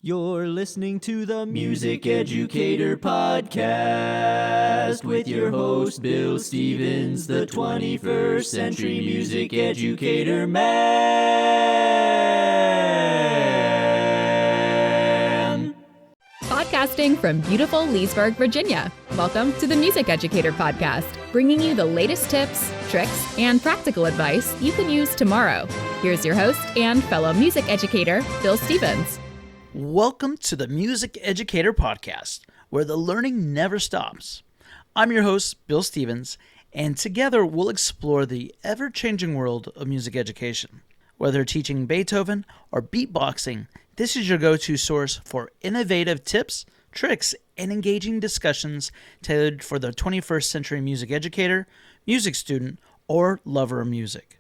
You're listening to the Music Educator Podcast with your host, Bill Stevens, the 21st Century Music Educator Man. Podcasting from beautiful Leesburg, Virginia. Welcome to the Music Educator Podcast, bringing you the latest tips, tricks, and practical advice you can use tomorrow. Here's your host and fellow music educator, Bill Stevens. Welcome to the Music Educator Podcast, where the learning never stops. I'm your host, Bill Stevens, and together we'll explore the ever-changing world of music education. Whether teaching Beethoven or beatboxing, this is your go-to source for innovative tips, tricks, and engaging discussions tailored for the 21st century music educator, music student, or lover of music.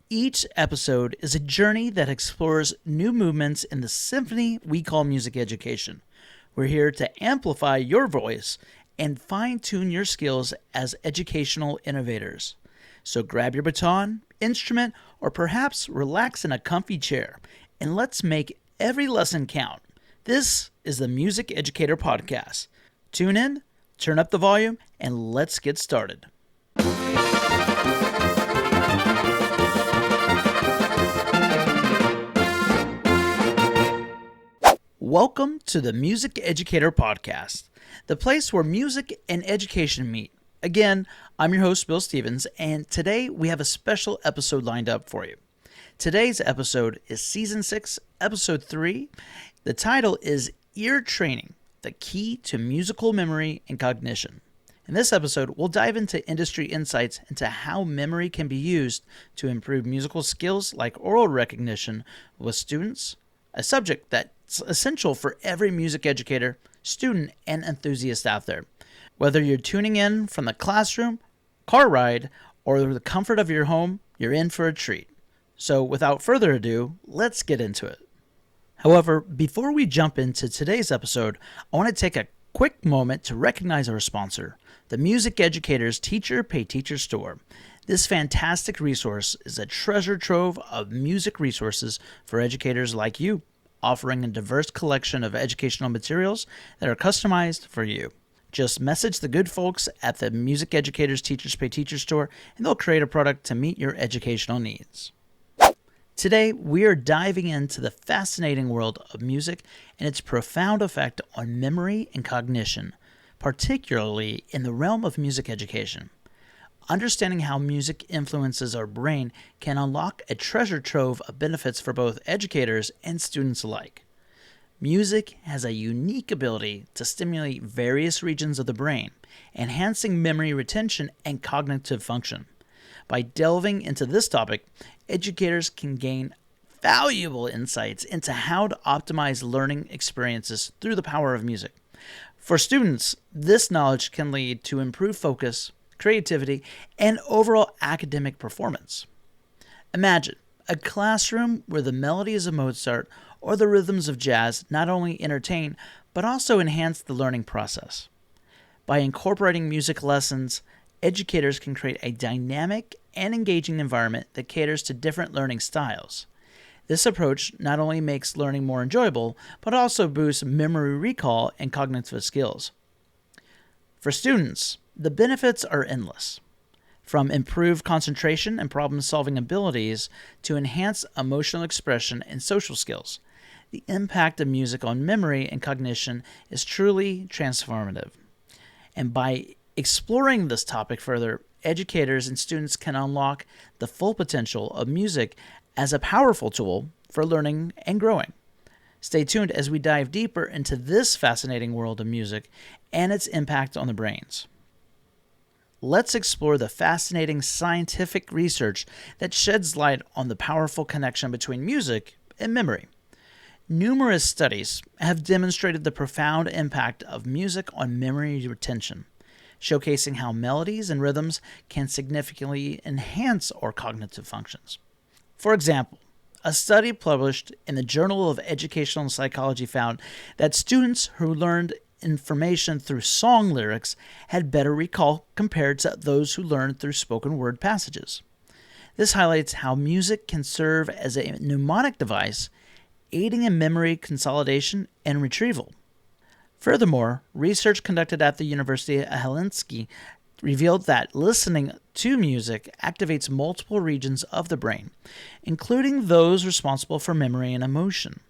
Each episode is a journey that explores new movements in the symphony we call music education. We're here to amplify your voice and fine-tune your skills as educational innovators. So grab your baton, instrument, or perhaps relax in a comfy chair, and let's make every lesson count. This is the Music Educator Podcast. Tune in, turn up the volume, and let's get started. Welcome to the Music Educator Podcast, the place where music and education meet. Again, I'm your host, Bill Stevens, and today we have a special episode lined up for you. Today's episode is Season 6, Episode 3. The title is Ear Training, the Key to Musical Memory and Cognition. In this episode, we'll dive into industry insights into how memory can be used to improve musical skills like oral recognition with students, a subject that's essential for every music educator, student, and enthusiast out there. Whether you're tuning in from the classroom, car ride, or the comfort of your home, you're in for a treat. So without further ado, let's get into it. However, before we jump into today's episode, I want to take a quick moment to recognize our sponsor, the Music Educator's Teacher Pay Teacher Store. This fantastic resource is a treasure trove of music resources for educators like you, offering a diverse collection of educational materials that are customized for you. Just message the good folks at the Music Educator's Teachers Pay Teacher Store, and they'll create a product to meet your educational needs. Today, we are diving into the fascinating world of music and its profound effect on memory and cognition, particularly in the realm of music education. Understanding how music influences our brain can unlock a treasure trove of benefits for both educators and students alike. Music has a unique ability to stimulate various regions of the brain, enhancing memory retention and cognitive function. By delving into this topic, educators can gain valuable insights into how to optimize learning experiences through the power of music. For students, this knowledge can lead to improved focus, creativity, and overall academic performance. Imagine a classroom where the melodies of Mozart or the rhythms of jazz not only entertain, but also enhance the learning process. By incorporating music lessons, educators can create a dynamic and engaging environment that caters to different learning styles. This approach not only makes learning more enjoyable, but also boosts memory recall and cognitive skills. For students, the benefits are endless. From improved concentration and problem-solving abilities to enhanced emotional expression and social skills, the impact of music on memory and cognition is truly transformative. And by exploring this topic further, educators and students can unlock the full potential of music as a powerful tool for learning and growing. Stay tuned as we dive deeper into this fascinating world of music and its impact on the brains. Let's explore the fascinating scientific research that sheds light on the powerful connection between music and memory. Numerous studies have demonstrated the profound impact of music on memory retention, showcasing how melodies and rhythms can significantly enhance our cognitive functions. For example, a study published in the Journal of Educational Psychology found that students who learned information through song lyrics had better recall compared to those who learned through spoken word passages. This highlights how music can serve as a mnemonic device aiding in memory consolidation and retrieval. Furthermore, research conducted at the University of Helsinki revealed that listening to music activates multiple regions of the brain, including those responsible for memory and emotion.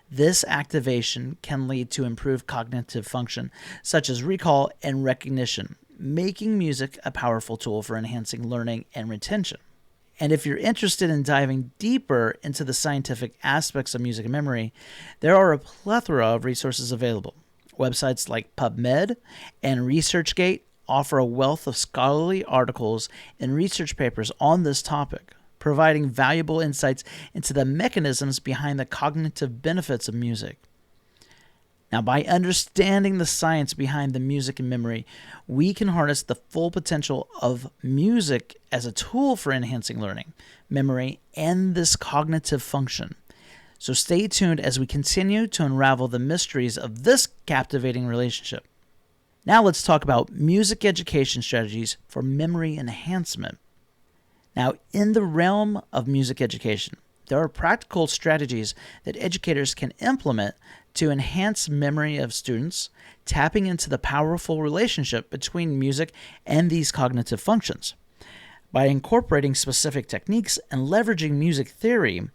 This activation can lead to improved cognitive function, such as recall and recognition, making music a powerful tool for enhancing learning and retention. And if you're interested in diving deeper into the scientific aspects of music and memory, there are a plethora of resources available. Websites like PubMed and ResearchGate offer a wealth of scholarly articles and research papers on this topic, providing valuable insights into the mechanisms behind the cognitive benefits of music. Now, by understanding the science behind the music and memory, we can harness the full potential of music as a tool for enhancing learning, memory, and this cognitive function. So stay tuned as we continue to unravel the mysteries of this captivating relationship. Now let's talk about music education strategies for memory enhancement. Now, in the realm of music education, there are practical strategies that educators can implement to enhance memory of students, tapping into the powerful relationship between music and these cognitive functions. By incorporating specific techniques and leveraging music theory,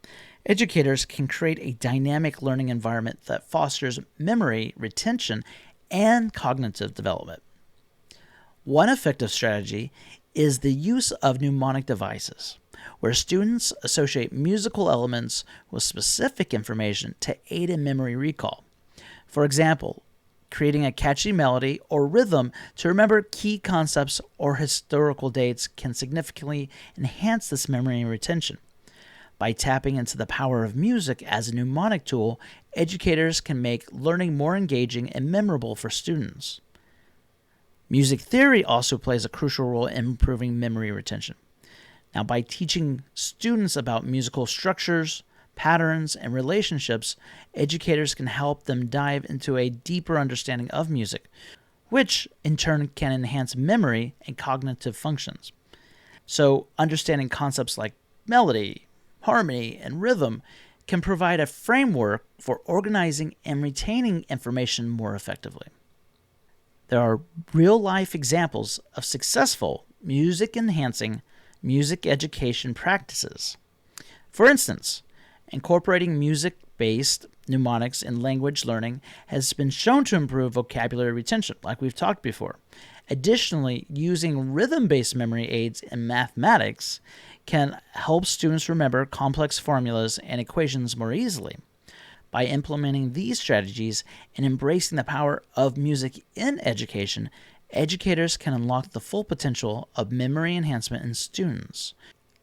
educators can create a dynamic learning environment that fosters memory, retention, and cognitive development. One effective strategy is the use of mnemonic devices, where students associate musical elements with specific information to aid in memory recall. For example, creating a catchy melody or rhythm to remember key concepts or historical dates can significantly enhance this memory and retention. By tapping into the power of music as a mnemonic tool, educators can make learning more engaging and memorable for students. Music theory also plays a crucial role in improving memory retention. Now, by teaching students about musical structures, patterns, and relationships, educators can help them dive into a deeper understanding of music, which in turn can enhance memory and cognitive functions. So, understanding concepts like melody, harmony, and rhythm can provide a framework for organizing and retaining information more effectively. There are real-life examples of successful music-enhancing music education practices. For instance, incorporating music-based mnemonics in language learning has been shown to improve vocabulary retention, like we've talked before. Additionally, using rhythm-based memory aids in mathematics can help students remember complex formulas and equations more easily. By implementing these strategies and embracing the power of music in education, educators can unlock the full potential of memory enhancement in students.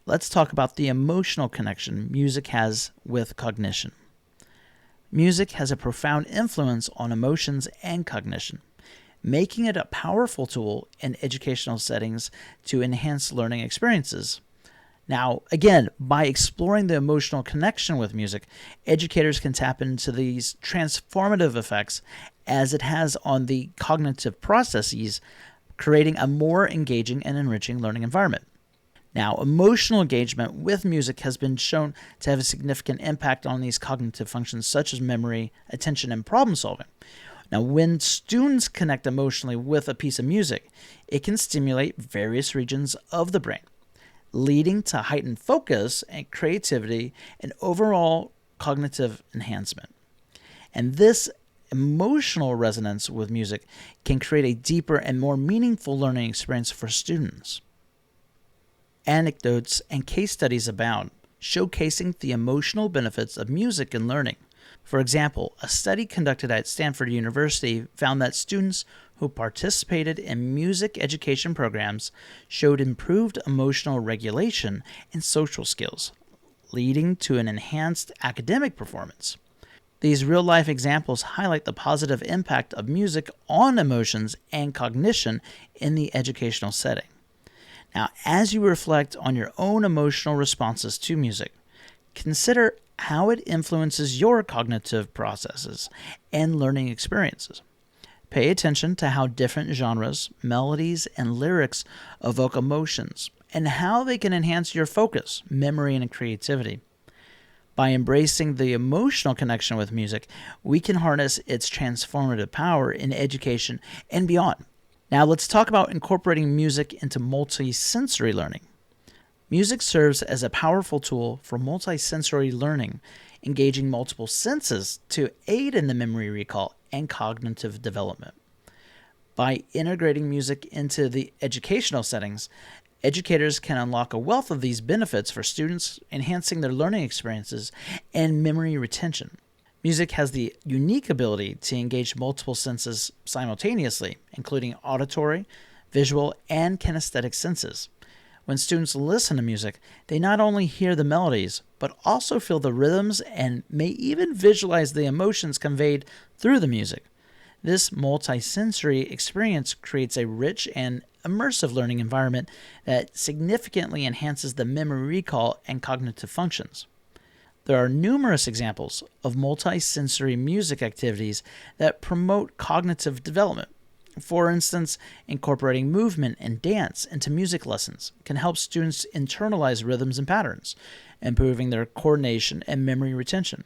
Let's talk about the emotional connection music has with cognition. Music has a profound influence on emotions and cognition, making it a powerful tool in educational settings to enhance learning experiences. Now, again, by exploring the emotional connection with music, educators can tap into these transformative effects as it has on the cognitive processes, creating a more engaging and enriching learning environment. Now, emotional engagement with music has been shown to have a significant impact on these cognitive functions such as memory, attention, and problem solving. Now, when students connect emotionally with a piece of music, it can stimulate various regions of the brain, leading to heightened focus and creativity and overall cognitive enhancement. And this emotional resonance with music can create a deeper and more meaningful learning experience for students. Anecdotes and case studies abound, showcasing the emotional benefits of music in learning. For example, a study conducted at Stanford University found that students who participated in music education programs showed improved emotional regulation and social skills, leading to an enhanced academic performance. These real-life examples highlight the positive impact of music on emotions and cognition in the educational setting. Now, as you reflect on your own emotional responses to music, consider how it influences your cognitive processes and learning experiences. Pay attention to how different genres, melodies, and lyrics evoke emotions, and how they can enhance your focus, memory, and creativity. By embracing the emotional connection with music, we can harness its transformative power in education and beyond. Now let's talk about incorporating music into multisensory learning. Music serves as a powerful tool for multisensory learning, engaging multiple senses to aid in the memory recall and cognitive development. By integrating music into the educational settings, educators can unlock a wealth of these benefits for students, enhancing their learning experiences and memory retention. Music has the unique ability to engage multiple senses simultaneously, including auditory, visual, and kinesthetic senses. When students listen to music, they not only hear the melodies, but also feel the rhythms and may even visualize the emotions conveyed through the music. This multisensory experience creates a rich and immersive learning environment that significantly enhances the memory recall and cognitive functions. There are numerous examples of multisensory music activities that promote cognitive development. For instance, incorporating movement and dance into music lessons can help students internalize rhythms and patterns, improving their coordination and memory retention.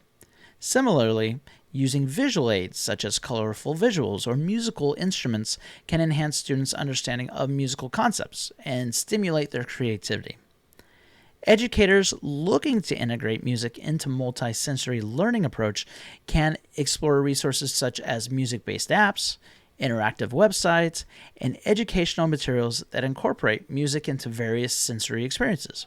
Similarly, using visual aids such as colorful visuals or musical instruments can enhance students' understanding of musical concepts and stimulate their creativity. Educators looking to integrate music into multisensory learning approach can explore resources such as music-based apps, interactive websites, and educational materials that incorporate music into various sensory experiences.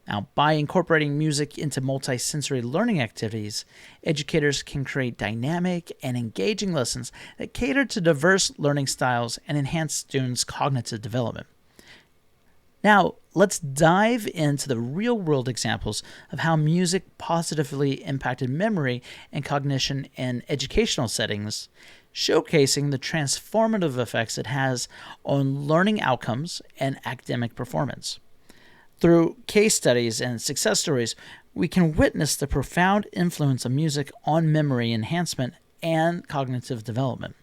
Now, by incorporating music into multisensory learning activities, educators can create dynamic and engaging lessons that cater to diverse learning styles and enhance students' cognitive development. Now, let's dive into the real-world examples of how music positively impacted memory and cognition in educational settings, showcasing the transformative effects it has on learning outcomes and academic performance. Through case studies and success stories, we can witness the profound influence of music on memory enhancement and cognitive development.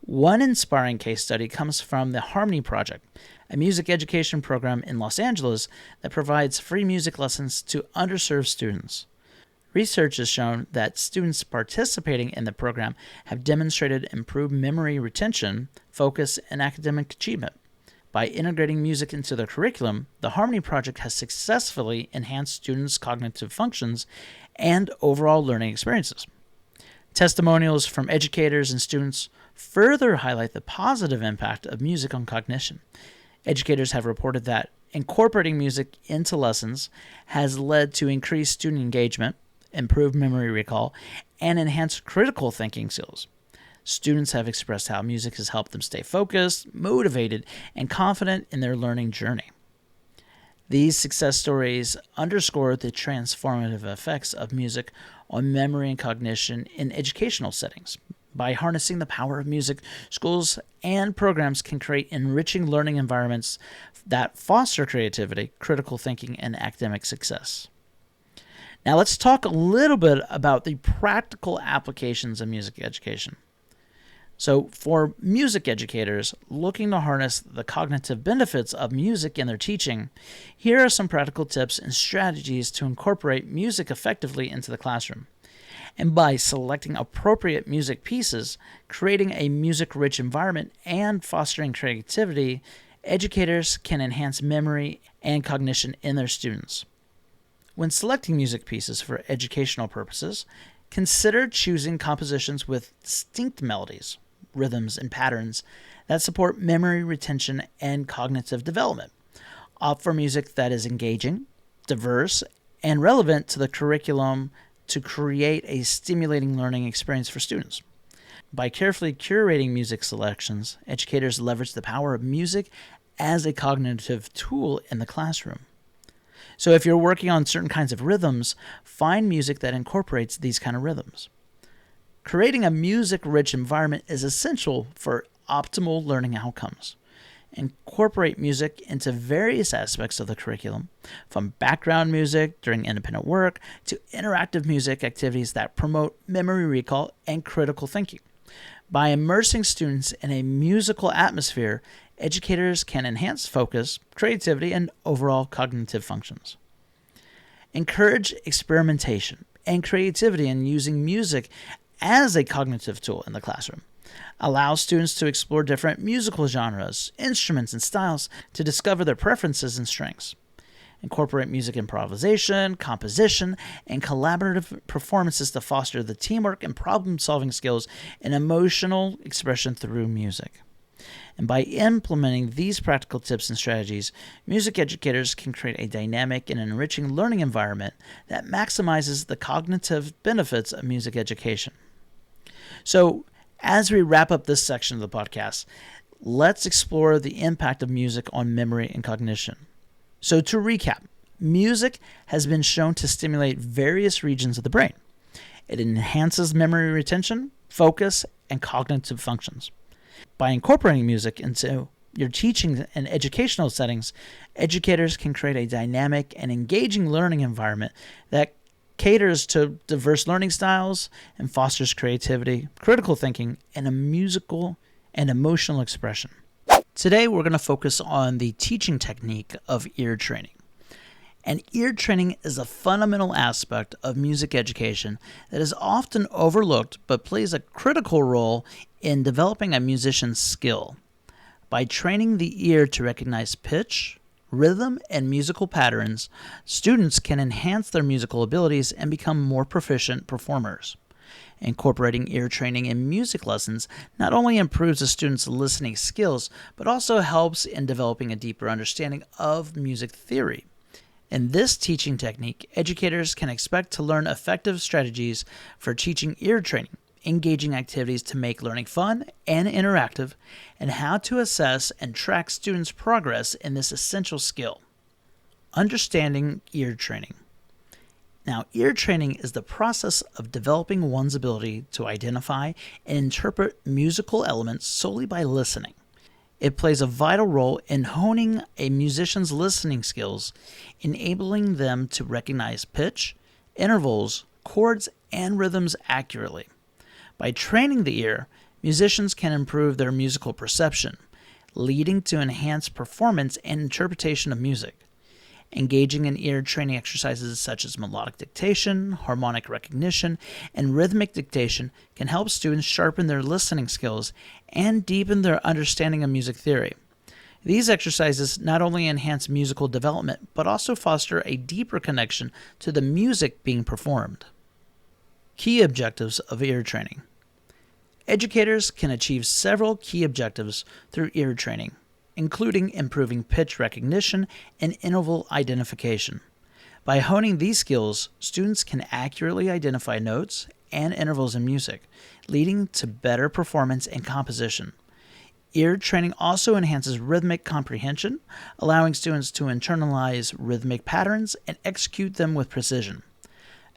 One inspiring case study comes from the Harmony Project, a music education program in Los Angeles that provides free music lessons to underserved students. Research has shown that students participating in the program have demonstrated improved memory retention, focus, and academic achievement. By integrating music into their curriculum, the Harmony Project has successfully enhanced students' cognitive functions and overall learning experiences. Testimonials from educators and students further highlight the positive impact of music on cognition. Educators have reported that incorporating music into lessons has led to increased student engagement, improved memory recall, and enhanced critical thinking skills. Students have expressed how music has helped them stay focused, motivated, and confident in their learning journey. These success stories underscore the transformative effects of music on memory and cognition in educational settings. By harnessing the power of music, schools and programs can create enriching learning environments that foster creativity, critical thinking, and academic success. Now let's talk a little bit about the practical applications of music education. So for music educators looking to harness the cognitive benefits of music in their teaching, here are some practical tips and strategies to incorporate music effectively into the classroom. And by selecting appropriate music pieces, creating a music-rich environment, and fostering creativity, educators can enhance memory and cognition in their students. When selecting music pieces for educational purposes, consider choosing compositions with distinct melodies, rhythms, and patterns that support memory retention and cognitive development. Opt for music that is engaging, diverse, and relevant to the curriculum to create a stimulating learning experience for students. By carefully curating music selections, educators leverage the power of music as a cognitive tool in the classroom. So if you're working on certain kinds of rhythms, find music that incorporates these kind of rhythms. Creating a music-rich environment is essential for optimal learning outcomes. Incorporate music into various aspects of the curriculum, from background music during independent work to interactive music activities that promote memory recall and critical thinking. By immersing students in a musical atmosphere, educators can enhance focus, creativity, and overall cognitive functions. Encourage experimentation and creativity in using music as a cognitive tool in the classroom. Allow students to explore different musical genres, instruments, and styles to discover their preferences and strengths. Incorporate music improvisation, composition, and collaborative performances to foster the teamwork and problem-solving skills and emotional expression through music. And by implementing these practical tips and strategies, music educators can create a dynamic and enriching learning environment that maximizes the cognitive benefits of music education. So, as we wrap up this section of the podcast, let's explore the impact of music on memory and cognition. So to recap, music has been shown to stimulate various regions of the brain. It enhances memory retention, focus, and cognitive functions. By incorporating music into your teaching and educational settings, educators can create a dynamic and engaging learning environment that caters to diverse learning styles and fosters creativity, critical thinking, and a musical and emotional expression. Today, we're going to focus on the teaching technique of ear training. And ear training is a fundamental aspect of music education that is often overlooked but plays a critical role in developing a musician's skill. By training the ear to recognize pitch, rhythm, and musical patterns, students can enhance their musical abilities and become more proficient performers. Incorporating ear training in music lessons not only improves a student's listening skills, but also helps in developing a deeper understanding of music theory. In this teaching technique, educators can expect to learn effective strategies for teaching ear training, engaging activities to make learning fun and interactive, and how to assess and track students' progress in this essential skill. Understanding ear training. Now, ear training is the process of developing one's ability to identify and interpret musical elements solely by listening. It plays a vital role in honing a musician's listening skills, enabling them to recognize pitch, intervals, chords, and rhythms accurately. By training the ear, musicians can improve their musical perception, leading to enhanced performance and interpretation of music. Engaging in ear training exercises such as melodic dictation, harmonic recognition, and rhythmic dictation can help students sharpen their listening skills and deepen their understanding of music theory. These exercises not only enhance musical development, but also foster a deeper connection to the music being performed. Key objectives of ear training. Educators can achieve several key objectives through ear training, including improving pitch recognition and interval identification. By honing these skills, students can accurately identify notes and intervals in music, leading to better performance and composition. Ear training also enhances rhythmic comprehension, allowing students to internalize rhythmic patterns and execute them with precision.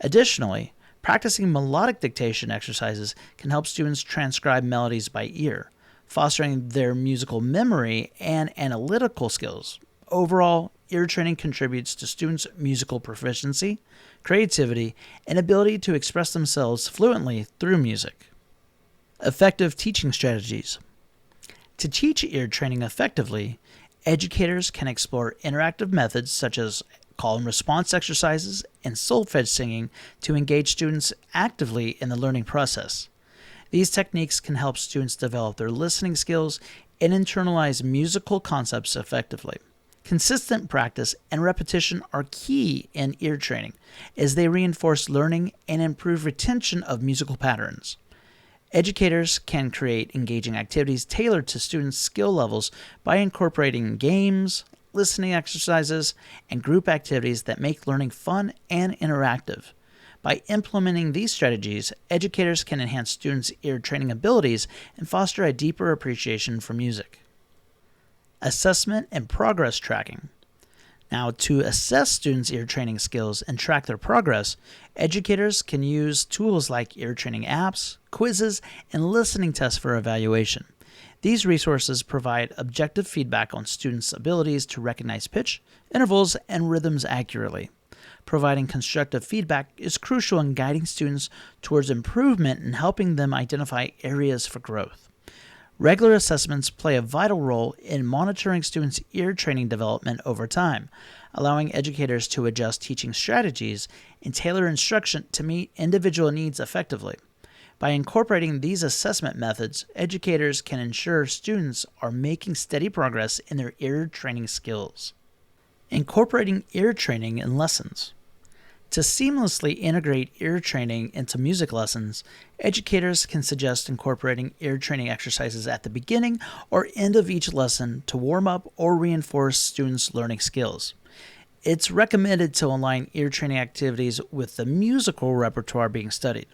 Additionally, practicing melodic dictation exercises can help students transcribe melodies by ear, fostering their musical memory and analytical skills. Overall, ear training contributes to students' musical proficiency, creativity, and ability to express themselves fluently through music. Effective teaching strategies. To teach ear training effectively, educators can explore interactive methods such as call and response exercises and solfege singing to engage students actively in the learning process. These techniques can help students develop their listening skills and internalize musical concepts effectively. Consistent practice and repetition are key in ear training as they reinforce learning and improve retention of musical patterns. Educators can create engaging activities tailored to students' skill levels by incorporating games, listening exercises, and group activities that make learning fun and interactive. By implementing these strategies, educators can enhance students' ear training abilities and foster a deeper appreciation for music. Assessment and progress tracking. Now, to assess students' ear training skills and track their progress, educators can use tools like ear training apps, quizzes, and listening tests for evaluation. These resources provide objective feedback on students' abilities to recognize pitch, intervals, and rhythms accurately. Providing constructive feedback is crucial in guiding students towards improvement and helping them identify areas for growth. Regular assessments play a vital role in monitoring students' ear training development over time, allowing educators to adjust teaching strategies and tailor instruction to meet individual needs effectively. By incorporating these assessment methods, educators can ensure students are making steady progress in their ear training skills. Incorporating ear training in lessons. To seamlessly integrate ear training into music lessons, educators can suggest incorporating ear training exercises at the beginning or end of each lesson to warm up or reinforce students' learning skills. It's recommended to align ear training activities with the musical repertoire being studied,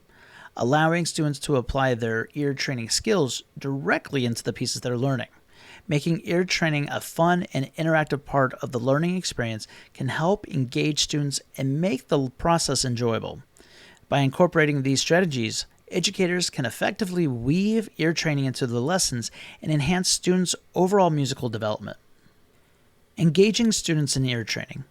allowing students to apply their ear training skills directly into the pieces they're learning. Making ear training a fun and interactive part of the learning experience can help engage students and make the process enjoyable. By incorporating these strategies, educators can effectively weave ear training into the lessons and enhance students' overall musical development. Engaging students in ear training.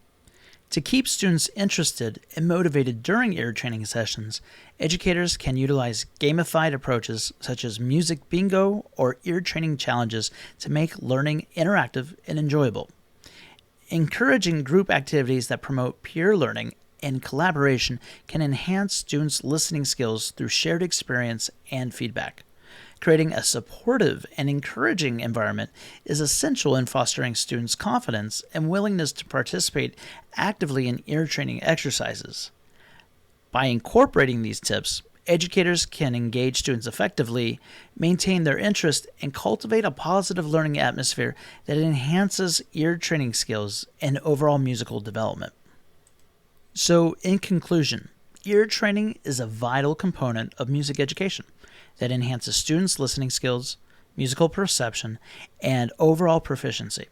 To keep students interested and motivated during ear training sessions, educators can utilize gamified approaches such as music bingo or ear training challenges to make learning interactive and enjoyable. Encouraging group activities that promote peer learning and collaboration can enhance students' listening skills through shared experience and feedback. Creating a supportive and encouraging environment is essential in fostering students' confidence and willingness to participate actively in ear training exercises. By incorporating these tips, educators can engage students effectively, maintain their interest, and cultivate a positive learning atmosphere that enhances ear training skills and overall musical development. So, in conclusion, ear training is a vital component of music education that enhances students' listening skills, musical perception, and overall proficiency.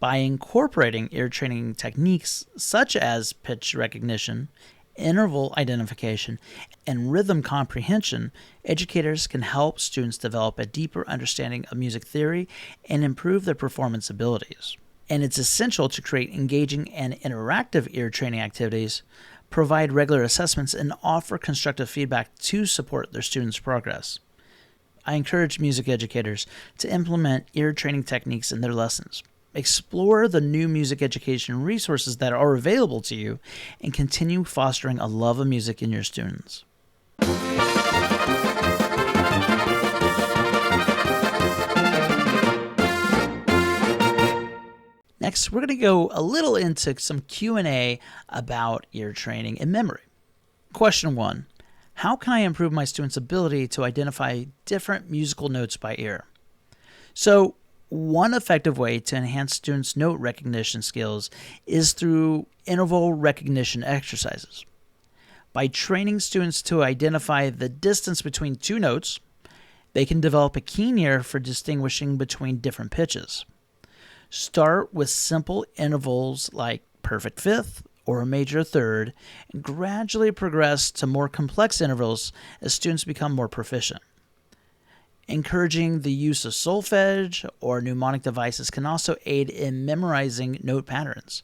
By incorporating ear training techniques such as pitch recognition, interval identification, and rhythm comprehension, educators can help students develop a deeper understanding of music theory and improve their performance abilities. And it's essential to create engaging and interactive ear training activities, provide regular assessments, and offer constructive feedback to support their students' progress. I encourage music educators to implement ear training techniques in their lessons. Explore the new music education resources that are available to you and continue fostering a love of music in your students. Next, we're going to go a little into some Q&A about ear training and memory. Question 1. How can I improve my students' ability to identify different musical notes by ear? So, one effective way to enhance students' note recognition skills is through interval recognition exercises. By training students to identify the distance between two notes, they can develop a keen ear for distinguishing between different pitches. Start with simple intervals like perfect fifth or a major third, and gradually progress to more complex intervals as students become more proficient. Encouraging the use of solfege or mnemonic devices can also aid in memorizing note patterns.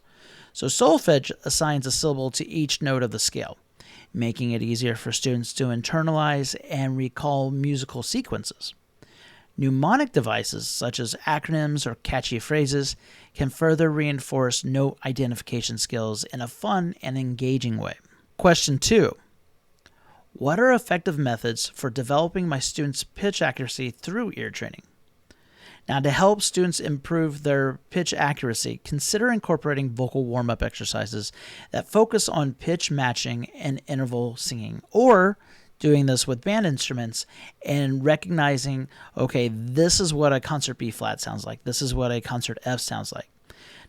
So solfege assigns a syllable to each note of the scale, making it easier for students to internalize and recall musical sequences. Mnemonic devices, such as acronyms or catchy phrases, can further reinforce note identification skills in a fun and engaging way. Question 2. What are effective methods for developing my students' pitch accuracy through ear training? Now, to help students improve their pitch accuracy, consider incorporating vocal warm-up exercises that focus on pitch matching and interval singing, or doing this with band instruments and recognizing, okay, this is what a concert B flat sounds like. This is what a concert F sounds like.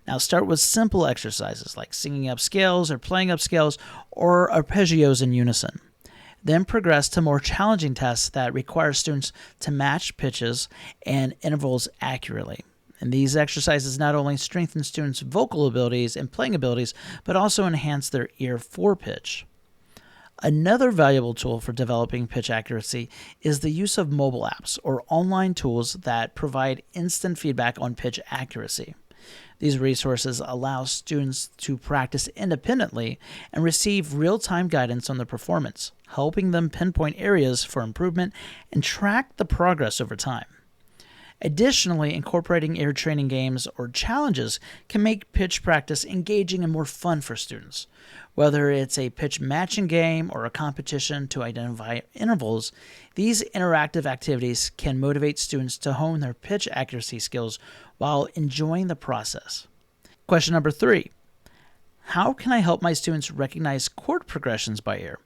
Now start with simple exercises like singing up scales or playing up scales or arpeggios in unison. Then progress to more challenging tests that require students to match pitches and intervals accurately. And these exercises not only strengthen students' vocal abilities and playing abilities, but also enhance their ear for pitch. Another valuable tool for developing pitch accuracy is the use of mobile apps or online tools that provide instant feedback on pitch accuracy. These resources allow students to practice independently and receive real-time guidance on their performance, helping them pinpoint areas for improvement and track the progress over time. Additionally, incorporating ear training games or challenges can make pitch practice engaging and more fun for students. Whether it's a pitch matching game or a competition to identify intervals, these interactive activities can motivate students to hone their pitch accuracy skills while enjoying the process. Question number 3. How can I help my students recognize chord progressions by ear?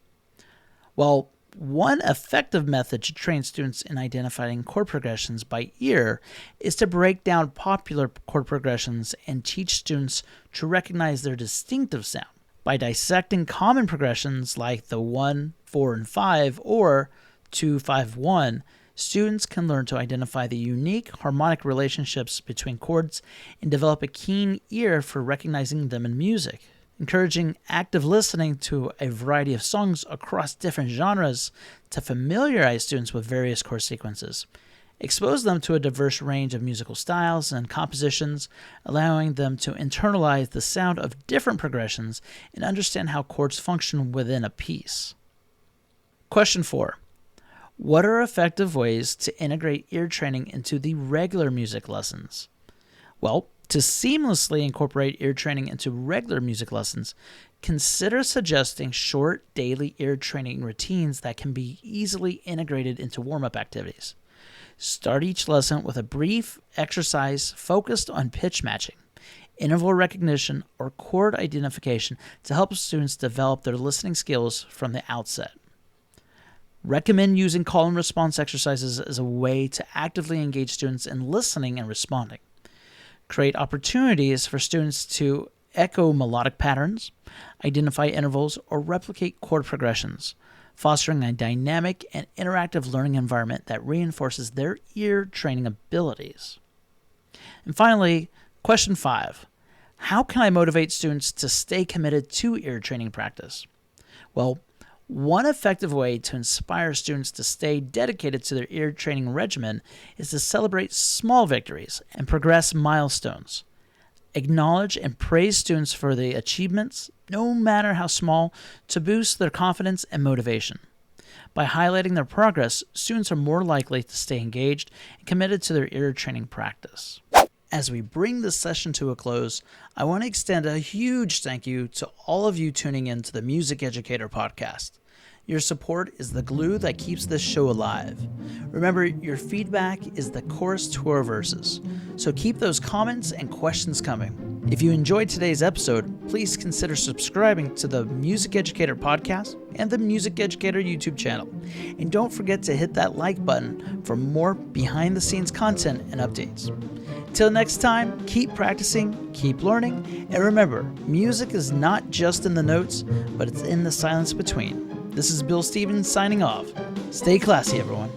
Well, one effective method to train students in identifying chord progressions by ear is to break down popular chord progressions and teach students to recognize their distinctive sound. By dissecting common progressions like the 1, 4, and 5 or 2, 5, 1, students can learn to identify the unique harmonic relationships between chords and develop a keen ear for recognizing them in music. Encouraging active listening to a variety of songs across different genres to familiarize students with various chord sequences. Expose them to a diverse range of musical styles and compositions, allowing them to internalize the sound of different progressions and understand how chords function within a piece. Question 4. What are effective ways to integrate ear training into the regular music lessons? Well, to seamlessly incorporate ear training into regular music lessons, consider suggesting short daily ear training routines that can be easily integrated into warm-up activities. Start each lesson with a brief exercise focused on pitch matching, interval recognition, or chord identification to help students develop their listening skills from the outset. Recommend using call and response exercises as a way to actively engage students in listening and responding. Create opportunities for students to echo melodic patterns, identify intervals, or replicate chord progressions, fostering a dynamic and interactive learning environment that reinforces their ear training abilities. And finally, question 5. How can I motivate students to stay committed to ear training practice? Well, one effective way to inspire students to stay dedicated to their ear training regimen is to celebrate small victories and progress milestones. Acknowledge and praise students for the achievements, no matter how small, to boost their confidence and motivation. By highlighting their progress, students are more likely to stay engaged and committed to their ear training practice. As we bring this session to a close, I want to extend a huge thank you to all of you tuning in to the Music Educator Podcast. Your support is the glue that keeps this show alive. Remember, your feedback is the chorus to our verses, so keep those comments and questions coming. If you enjoyed today's episode, please consider subscribing to the Music Educator Podcast and the Music Educator YouTube channel. And don't forget to hit that like button for more behind-the-scenes content and updates. Till next time, keep practicing, keep learning, and remember, music is not just in the notes, but it's in the silence between. This is Bill Stevens signing off. Stay classy, everyone.